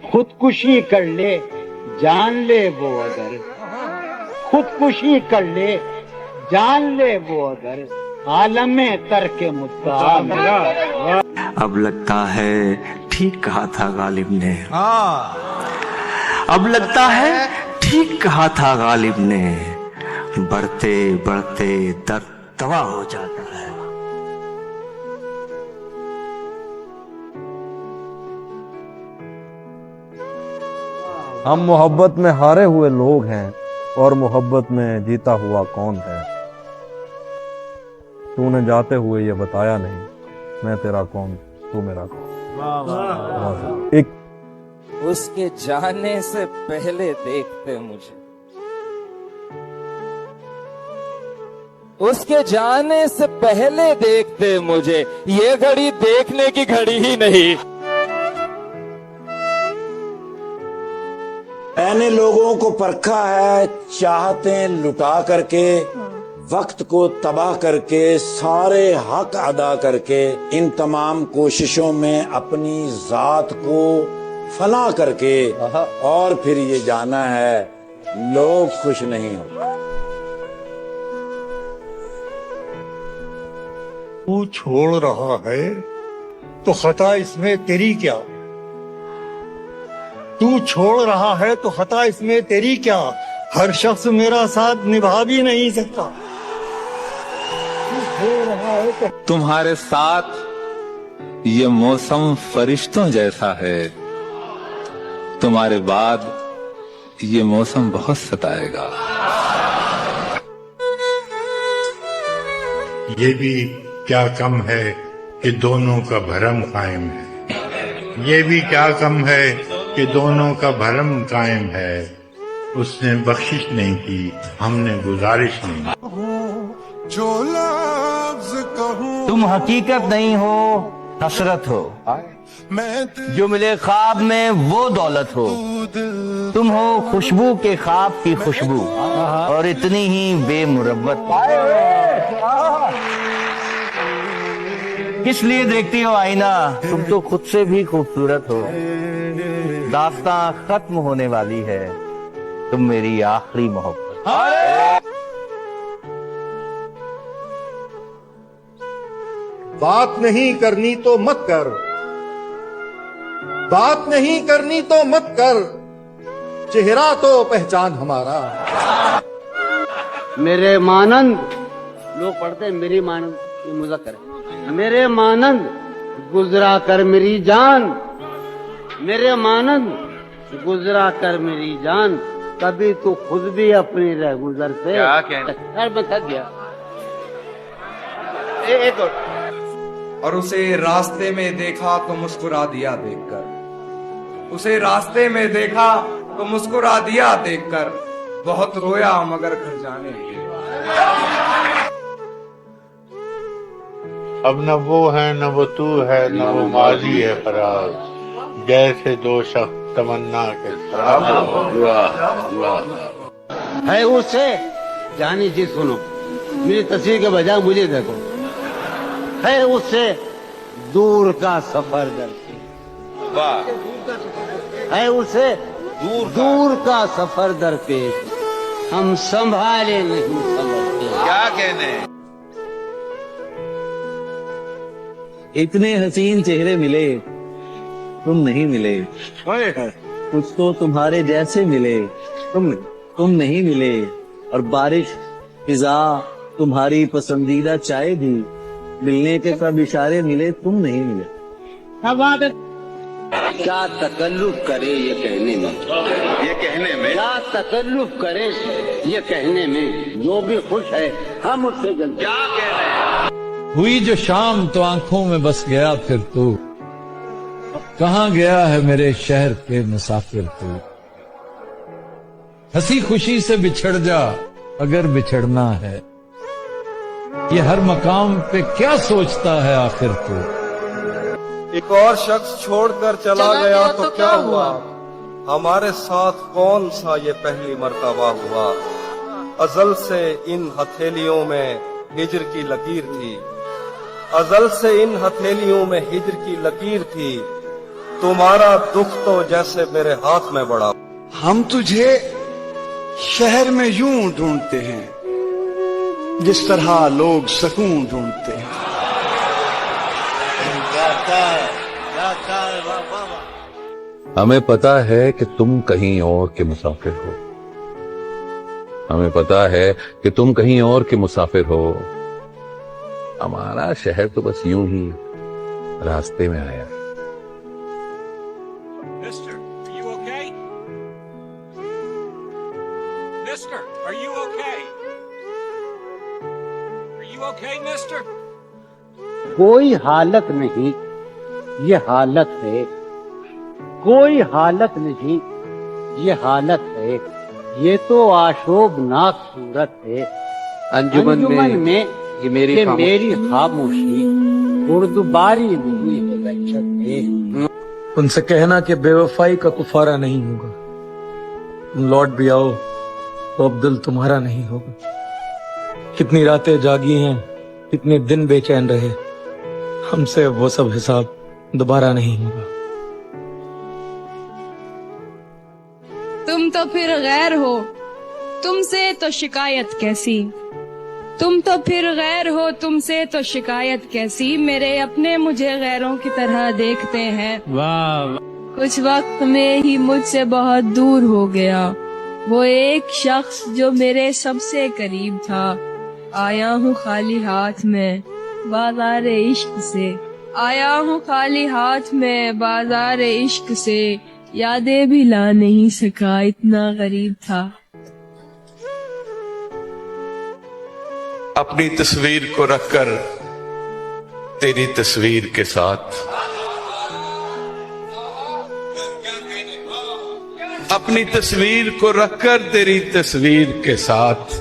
खुदकुशी कर ले जान ले वो अगर, खुदकुशी कर ले जान ले वो अगर, आलमे तरके मुद्दा मेरा। अब लगता है ठीक कहा था गालिब ने, अब लगता है ठीक कहा था गालिब ने, बढ़ते बढ़ते दर्द दवा हो जाता है। हम मोहब्बत में हारे हुए लोग हैं और मोहब्बत में जीता हुआ कौन है। तूने जाते हुए ये बताया नहीं, मैं तेरा कौन तू मेरा कौन। एक उसके जाने से पहले देखते मुझे, उसके जाने से पहले देखते मुझे, ये घड़ी देखने की घड़ी ही नहीं। मैंने लोगों को परखा है, चाहते लुटा करके, वक्त को तबाह करके, सारे हक अदा करके, इन तमाम कोशिशों में अपनी जात को फना करके, और फिर ये जाना है लोग खुश नहीं होते। तू छोड़ रहा है तो खता इसमें तेरी क्या, तू छोड़ रहा है तो खता इसमें तेरी क्या, हर शख्स मेरा साथ निभा भी नहीं सकता। तुम्हारे साथ ये मौसम फरिश्तों जैसा है, तुम्हारे बाद ये मौसम बहुत सताएगा। ये भी क्या कम है कि दोनों का भरम कायम है, ये भी क्या कम है कि दोनों का भरम कायम है। उसने बख्शिश नहीं की, हमने गुजारिश नहीं। तुम हकीकत नहीं हो, हसरत हो, जो मिले ख्वाब में वो दौलत हो। तुम हो खुशबू के ख्वाब की खुशबू, और इतनी ही बेमुरब्बत। किस लिए देखती हो आईना, तुम तो खुद से भी खूबसूरत हो। दास्तां खत्म होने वाली है, तुम मेरी आखिरी मोहब्बत। बात नहीं करनी तो मत कर, बात नहीं करनी तो मत कर, चेहरा तो पहचान हमारा। मेरे मानंद लोग पढ़ते हैं, मेरी मानंद, ये मुज़क्कर है। मेरे मानंद गुजरा कर मेरी जान, मेरे मानंद गुजरा कर मेरी जान, कभी तो खुद भी अपनी रह गुजर से। क्या कहना, मैं थक गया। एक और उसे रास्ते में देखा तो मुस्कुरा दिया देखकर, उसे रास्ते में देखा तो मुस्कुरा दिया देखकर, बहुत रोया मगर घर जाने के। अब न वो है न वो तू है, न वो माजी है फराज, जैसे दो शख्स तमन्ना के है उससे जानी चीज सुनो, मेरी तस्वीर के बजाय मुझे देखो। है उससे दूर का सफर दरपेश, है उससे दूर का सफर दरपेश, हम संभाले नहीं समझते। क्या कहने, इतने हसीन चेहरे मिले, तुम नहीं मिले। कुछ तो तुम्हारे जैसे मिले, तुम नहीं मिले। और बारिश फिजा तुम्हारी पसंदीदा चाय भी, मिलने के सब इशारे मिले, तुम नहीं मिले। क्या तकल्लुफ करे ये कहने में, क्या तकल्लुफ करे ये कहने में, जो भी खुश है हम उससे जलते। क्या कहने हुई जो शाम तो आंखों में बस गया फिर तू, कहाँ गया है मेरे शहर के मुसाफिर तू। हंसी खुशी से बिछड़ जा अगर बिछड़ना है, ये हर मकाम पे क्या सोचता है आखिर तू। एक और शख्स छोड़कर चला गया तो क्या हुआ, हमारे साथ कौन सा ये पहली मर्तबा हुआ। अजल से इन हथेलियों में हिज्र की लकीर थी, अजल से इन हथेलियों में हिज्र की लकीर थी। तुम्हारा दुख तो जैसे मेरे हाथ में बड़ा। हम तुझे शहर में यूं ढूंढते हैं जिस तरह लोग सुकून ढूंढते हैं। हमें पता है कि तुम कहीं और के मुसाफिर हो। हमें पता है कि तुम कहीं और के मुसाफिर हो। हमारा शहर तो बस यूं ही रास्ते में आया। Mister, are you okay? Mister, are you okay? Are you okay, mister? कोई हालत नहीं, ये हालत है। कोई हालत नहीं, ये हालत है। ये तो आशोभनाक सूरत है। अंजुमन में ये मेरी खामोशी गुरुद्वारी नहीं है बच्चन है। उनसे कहना कि बेवफाई का कुफारा नहीं होगा। तुम लौट भी आओ तो अब दिल तुम्हारा नहीं होगा। कितनी रातें जागी हैं, कितने दिन बेचैन रहे, हमसे वो सब हिसाब दोबारा नहीं होगा। तुम तो फिर गैर हो, तुमसे तो शिकायत कैसी। तुम तो फिर गैर हो, तुमसे तो शिकायत कैसी। मेरे अपने मुझे गैरों की तरह देखते हैं। वाह। कुछ वक्त में ही मुझसे बहुत दूर हो गया वो एक शख्स जो मेरे सबसे करीब था। आया हूँ खाली हाथ में बाजार इश्क से। आया हूँ खाली हाथ में बाजार इश्क से। यादें भी ला नहीं सका, इतना गरीब था। अपनी तस्वीर को रखकर तेरी तस्वीर के साथ, अपनी तस्वीर को रखकर तेरी तस्वीर के साथ,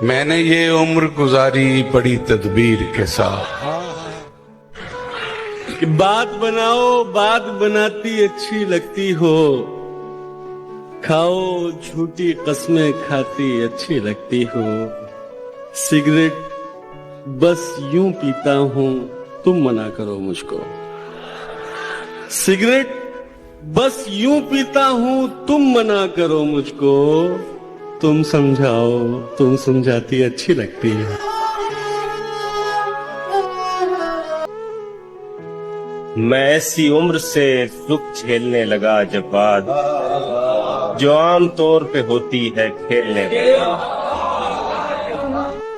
मैंने ये उम्र गुजारी बड़ी तदबीर के साथ। कि बात बनाओ, बात बनाती अच्छी लगती हो। खाओ झूठी कस्में खाती अच्छी लगती हो। सिगरेट बस यूं पीता हूँ, तुम मना करो मुझको। सिगरेट बस यूं पीता हूँ, तुम मना करो मुझको। तुम समझाओ, तुम समझाती अच्छी लगती है। मैं ऐसी उम्र से दुख झेलने लगा जब बात जो आम तौर पे होती है खेलने में।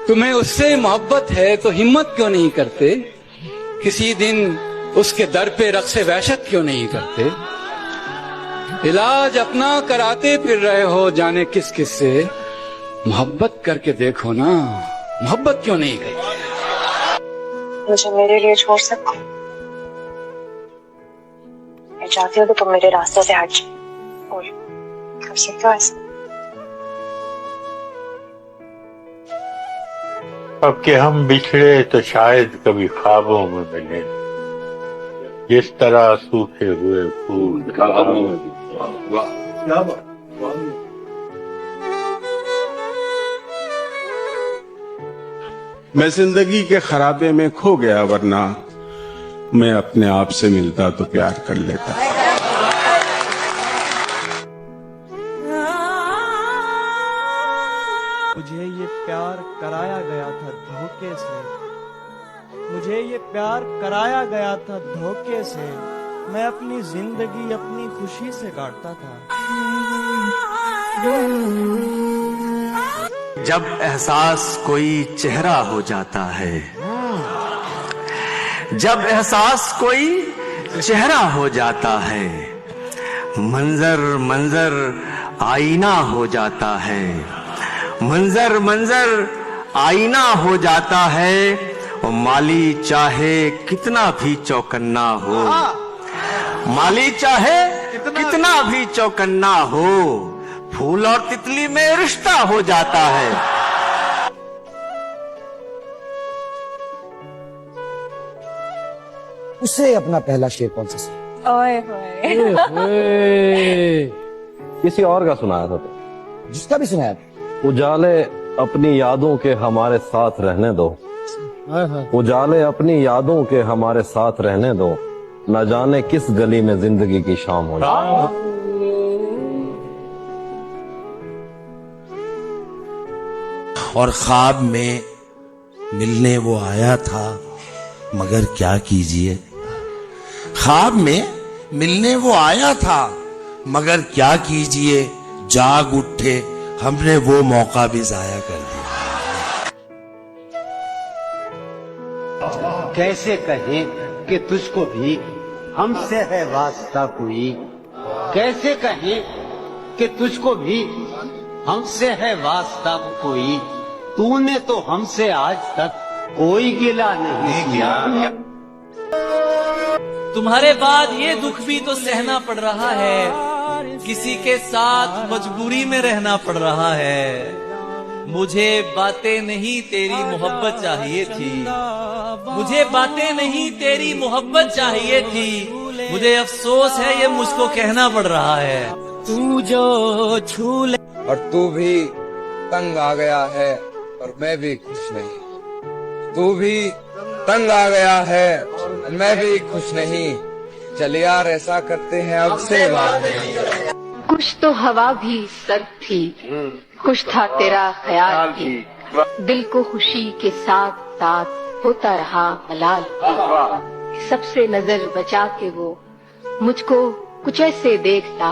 तुम्हें उससे मोहब्बत है तो हिम्मत क्यों नहीं करते? किसी दिन उसके दर पे रक्से वहशत क्यों नहीं करते? इलाज अपना कराते फिर रहे हो जाने किस किस से। मोहब्बत करके देखो ना, मोहब्बत क्यों नहीं करते? मुझे मेरे लिए छोड़ सकते? मैं चाहती हूँ कि तुम मेरे रास्ते से हट जाओ। और कर सकते हो ऐसा? अब कि हम बिछड़े तो शायद कभी ख्वाबों में मिले, जिस तरह सूखे हुए फूल ख्वाबों में। मैं जिंदगी के खराबे में खो गया, वरना मैं अपने आप से मिलता तो प्यार कर लेता। मुझे ये प्यार कराया गया था धोखे से। मुझे ये प्यार कराया गया था धोखे से। मैं अपनी जिंदगी अपनी खुशी से काटता था। जब एहसास कोई चेहरा हो जाता है, जब एहसास कोई चेहरा हो जाता है, मंजर मंजर आईना हो जाता है, मंजर मंजर आईना हो जाता है। और माली चाहे कितना भी चौकन्ना हो, माली चाहे कितना भी चौकन्ना हो, फूल और तितली में रिश्ता हो जाता है। उसे अपना पहला शेर कौन सा? ओए होए। किसी और का सुनाया था तो? जिसका भी सुनाया। उजाले अपनी यादों के हमारे साथ रहने दो, उजाले अपनी यादों के हमारे साथ रहने दो। न जाने किस गली में जिंदगी की शाम हो जाए। और ख्वाब में मिलने वो आया था, मगर क्या कीजिए। ख्वाब में मिलने वो आया था, मगर क्या कीजिए, जाग उठे हमने वो मौका भी जाया कर दिया। कैसे कहें कि तुझको भी हमसे है वास्ता कोई, कैसे कहें कि तुझको भी हमसे है वास्ता कोई, तूने तो हमसे आज तक कोई गिला नहीं किया। तुम्हारे बाद ये दुख भी तो सहना पड़ रहा है, किसी के साथ मजबूरी में रहना पड़ रहा है। मुझे बातें नहीं तेरी मोहब्बत चाहिए थी, मुझे बातें नहीं तेरी मोहब्बत चाहिए थी। मुझे अफसोस है ये मुझको कहना पड़ रहा है। तू जो छू ले और तू भी तंग आ गया है और मैं भी खुश नहीं। तू भी तंग आ गया है मैं भी खुश नहीं। चल यार ऐसा करते हैं अब से बात नहीं। कुछ तो हवा भी सर्द थी, कुछ था तेरा ख्याल भी, दिल को खुशी के साथ साथ होता रहा मलाल। सबसे नजर बचा के वो मुझको कुछ ऐसे देखता,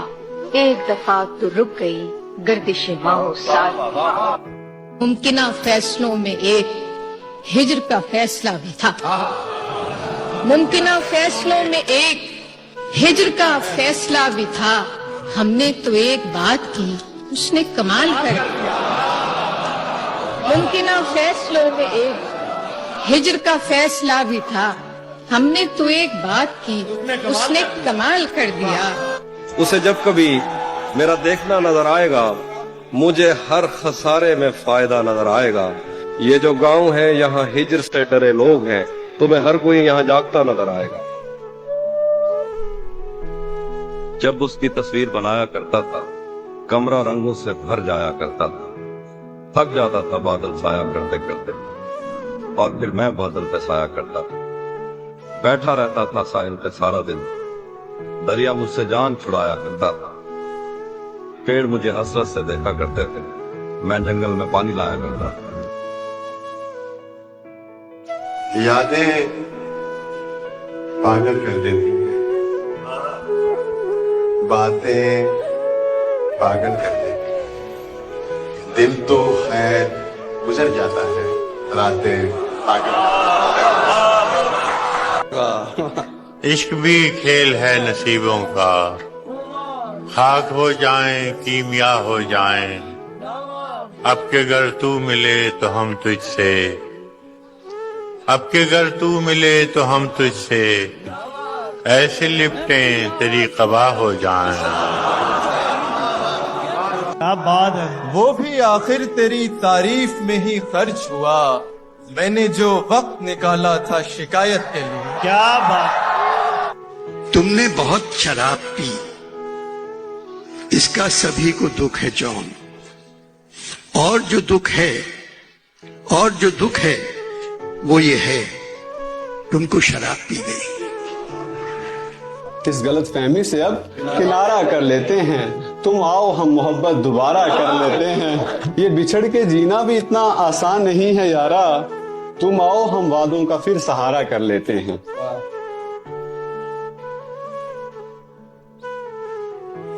एक दफा तो रुक गई गर्दिश माओ साल। मुमकिना फैसलों में एक हिज्र का फैसला भी था, मुमकिना फैसलों में एक हिज्र का फैसला भी था। हमने तो एक बात की उसने कमाल कर दिया। मुमकिना फैसलों में एक हिज्र का फैसला भी था, हमने तो एक बात की उसने कमाल कर दिया। उसे जब कभी मेरा देखना नजर आएगा, मुझे हर खसारे में फायदा नजर आएगा। ये जो गांव है यहाँ हिज्र से डरे लोग हैं, तुम्हें हर कोई यहाँ जागता नजर आएगा। जब उसकी तस्वीर बनाया करता था, कमरा रंगों से भर जाया करता था। थक जाता था बादल साया करते करते, और फिर मैं बादल पे साया करता था। बैठा रहता था साहिल पे सारा दिन, दरिया मुझसे जान छुड़ाया करता था। पेड़ मुझे हसरत से देखा करते थे, मैं जंगल में पानी लाया करता था। यादें पागल कर देती हैं, बातें पागल कर देती हैं। दिल तो खैर गुजर जाता है, रातें पागल। इश्क भी खेल है नसीबों का, खाक हो जाएं कीमिया हो जाएं। अब के घर तू मिले तो हम तुझसे, अब के घर तू मिले तो हम तुझसे ऐसे लिपटें तेरी कबा हो जाएं। क्या बात है। वो भी आखिर तेरी तारीफ में ही खर्च हुआ, मैंने जो वक्त निकाला था शिकायत के लिए। क्या बात। तुमने बहुत शराब पी, इसका सभी को दुख है जॉन। और जो दुख है वो ये है, तुमको शराब पी गई। इस गलत फहमी से अब किनारा कर लेते हैं, तुम आओ हम मोहब्बत दोबारा कर लेते हैं। ये बिछड़ के जीना भी इतना आसान नहीं है यारा, तुम आओ हम वादों का फिर सहारा कर लेते हैं।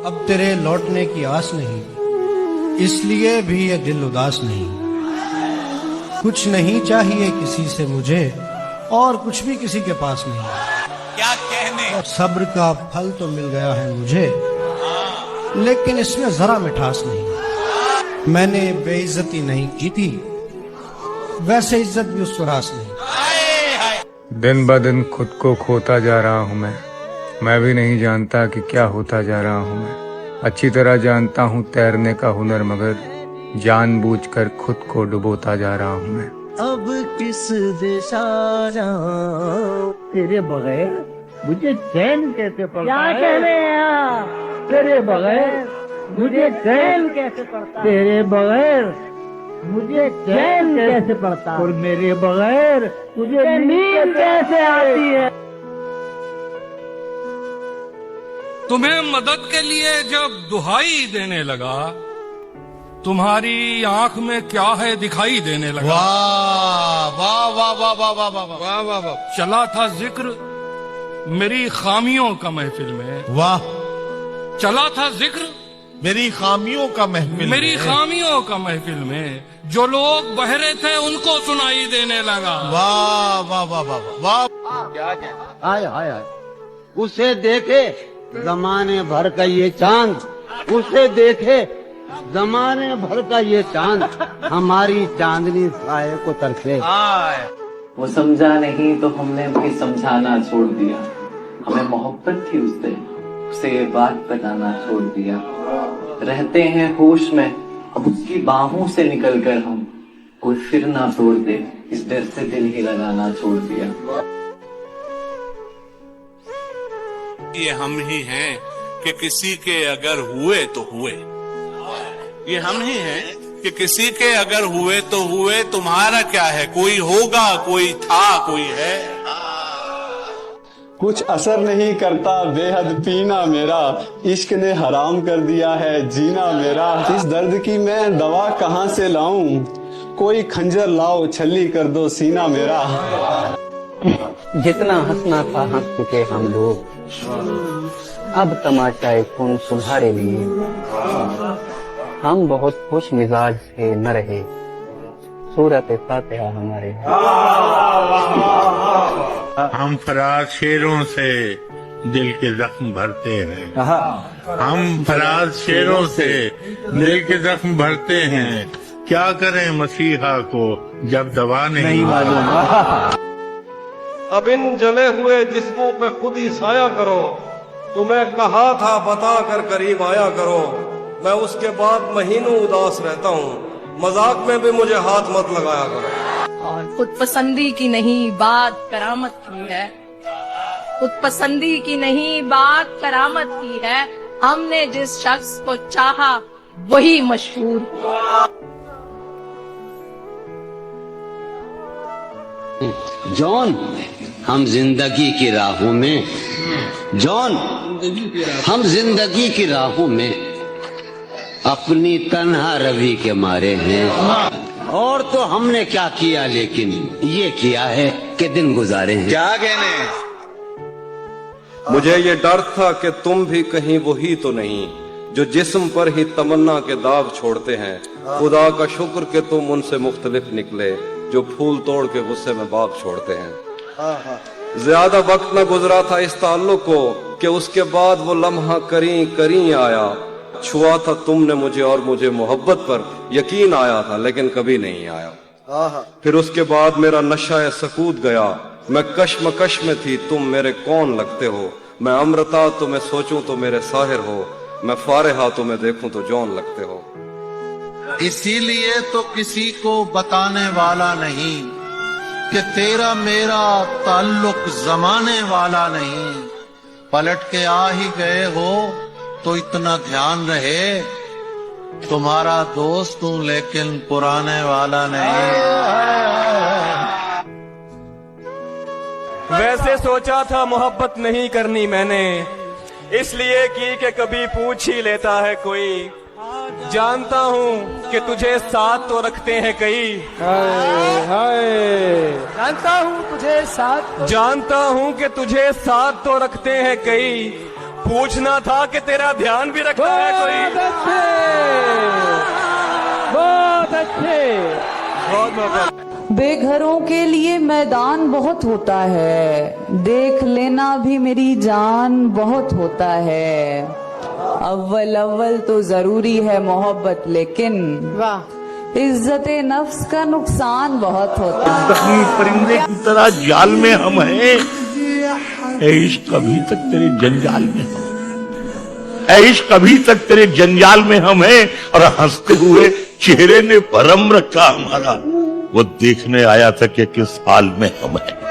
अब तेरे लौटने की आस नहीं, इसलिए भी ये दिल उदास नहीं। कुछ नहीं चाहिए किसी से मुझे, और कुछ भी किसी के पास नहीं। क्या कहने, सब्र का फल तो मिल गया है मुझे, लेकिन इसमें जरा मिठास नहीं। मैंने बेइज्जती नहीं की थी, वैसे इज्जत भी उस रास नहीं। दिन ब दिन खुद को खोता जा रहा हूँ मैं भी नहीं जानता कि क्या होता जा रहा हूँ मैं। अच्छी तरह जानता हूँ तैरने का हुनर, मगर जानबूझकर खुद को डुबोता जा रहा हूँ मैं। अब किस दिशा जाऊं तेरे बगैर मुझे चैन कैसे पड़ता क्या है। कह रहे हैं आप? तेरे बगैर मुझे चैन कैसे पड़ता है। तेरे बगैर मुझे चैन कैसे पड़ता है। और मेरे बगैर मुझे नींद कैसे आती है। तुम्हें मदद के लिए जब दुहाई देने लगा, तुम्हारी आंख में क्या है दिखाई देने लगा। वाह वाह वाह वाह वाह वाह वाह वाह वाह वाह। चला था जिक्र मेरी खामियों का महफिल में। वाह। चला था जिक्र मेरी खामियों का महफिल, मेरी खामियों का महफिल में, जो लोग बहरे थे उनको सुनाई देने लगा। वाह वाह वाह वाह वाह। आय आय आय, उसे देखे जमाने भर का ये चांद, उसे देखे जमाने भर का ये चांद, हमारी चांदनी साए को तरसे। वो समझा नहीं तो हमने भी समझाना छोड़ दिया। हमें मोहब्बत थी उससे, उसे ये बात बताना छोड़ दिया। रहते हैं होश में, अब उसकी बाहों से निकलकर हम कोई फिर ना तोड़ दे, इस डर से दिल ही लगाना छोड़ दिया। ये हम ही हैं कि किसी के अगर हुए तो हुए, ये हम ही हैं कि किसी के अगर हुए तो हुए, तुम्हारा क्या है, कोई होगा, कोई था, कोई है। कुछ असर नहीं करता बेहद पीना मेरा, इश्क ने हराम कर दिया है जीना मेरा। इस दर्द की मैं दवा कहाँ से लाऊं, कोई खंजर लाओ छल्ली कर दो सीना मेरा। जितना हंसना था हंस चुके हम लोग, अब तमाशाए खून तुम्हारे लिए। हम बहुत खुश मिजाज से न रहे, सूरत फातिहा हमारे। हम फराज शेरों से दिल के जख्म भरते हैं, हम फराज शेरों से दिल के जख्म भरते हैं। क्या करें मसीहा को जब दवा नहीं मालूम। अब इन जले हुए जिस्मों पे खुद ही साया करो, तुम्हें कहा था बता कर करीब आया करो। मैं उसके बाद महीनों उदास रहता हूँ, मजाक में भी मुझे हाथ मत लगाया करो। और खुद पसंदी की नहीं बात करामत की है, खुद पसंदी की नहीं बात करामत की है। हमने जिस शख्स को चाहा वही मशहूर हुआ। जॉन हम जिंदगी की राहों में, जॉन हम जिंदगी की राहों में अपनी तन्हा रवि के मारे हैं। और तो हमने क्या किया, लेकिन ये किया है कि दिन गुजारे हैं। क्या कहने। मुझे ये डर था कि तुम भी कहीं वही तो नहीं जो जिस्म पर ही तमन्ना के दाग छोड़ते हैं। खुदा का शुक्र कि तुम उनसे मुख्तलिफ निकले जो फूल तोड़ के गुस्से में बाग छोड़ते हैं। ज्यादा वक्त न गुजरा था इस ताल्लुक को कि उसके बाद वो लम्हा करी करी आया। छुआ था तुमने मुझे और मुझे मोहब्बत पर यकीन आया था, लेकिन कभी नहीं आया। फिर उसके बाद मेरा नशा सकूत गया, मैं कश्मकश में थी, तुम मेरे कौन लगते हो। मैं अमृता तुम्हें सोचूं तो मेरे साहिर हो, मैं फारिहा तुम्हें देखूं तो जौन लगते हो। इसीलिए तो किसी को बताने वाला नहीं कि तेरा मेरा ताल्लुक जमाने वाला नहीं। पलट के आ ही गए हो तो इतना ध्यान रहे, तुम्हारा दोस्त हूं लेकिन पुराने वाला नहीं। वैसे सोचा था मोहब्बत नहीं करनी मैंने, इसलिए की कि कभी पूछ ही लेता है कोई। जानता हूँ कि तुझे साथ तो रखते हैं कई, जानता हूँ तुझे साथ, जानता हूँ कि तुझे साथ तो रखते हैं कई। पूछना था कि तेरा ध्यान भी रखता है कोई। बहुत अच्छे, बहुत बेघरों के लिए मैदान बहुत होता है, देख लेना भी मेरी जान बहुत होता है। अव्वल अव्वल तो जरूरी है मोहब्बत, लेकिन वाह इज्जत नफ्स का नुकसान बहुत होता है। परिंदे की तरह जाल में हम हैं, इश्क अभी तक तेरे जंजाल में हम, इश्क अभी तक तेरे जंजाल में हम हैं। और हंसते हुए चेहरे ने भरम रखा हमारा, वो देखने आया था कि किस हाल में हम हैं।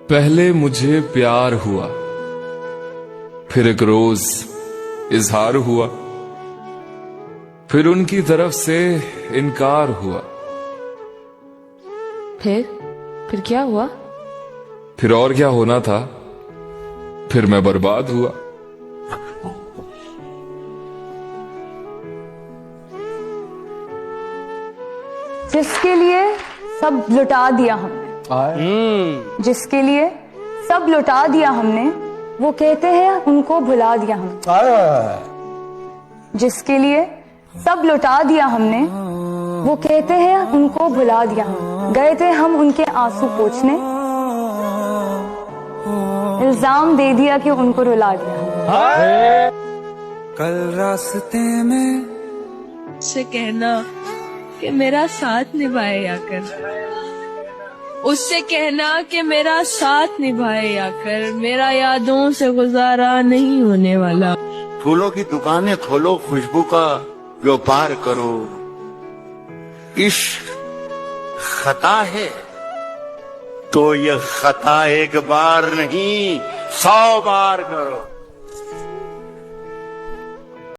पहले मुझे प्यार हुआ, फिर एक रोज इजहार हुआ, फिर उनकी तरफ से इनकार हुआ। फिर क्या हुआ? फिर और क्या होना था, फिर मैं बर्बाद हुआ। जिसके लिए सब लुटा दिया हमने, जिसके लिए सब लुटा दिया हमने, वो कहते हैं उनको भुला दिया हमने। जिसके लिए सब लुटा दिया हमने, वो कहते हैं उनको भुला दिया हमने। गए थे हम उनके आंसू पोंछने, इल्जाम दे दिया कि उनको रुला दिया। कल रास्ते में से कहना कि मेरा साथ निभाए आकर, उससे कहना कि मेरा साथ निभाए आकर, मेरा यादों से गुजारा नहीं होने वाला। फूलों की दुकानें खोलो, खुशबू का व्यापार करो। इश्क खता है तो यह खता एक बार नहीं 100 बार करो।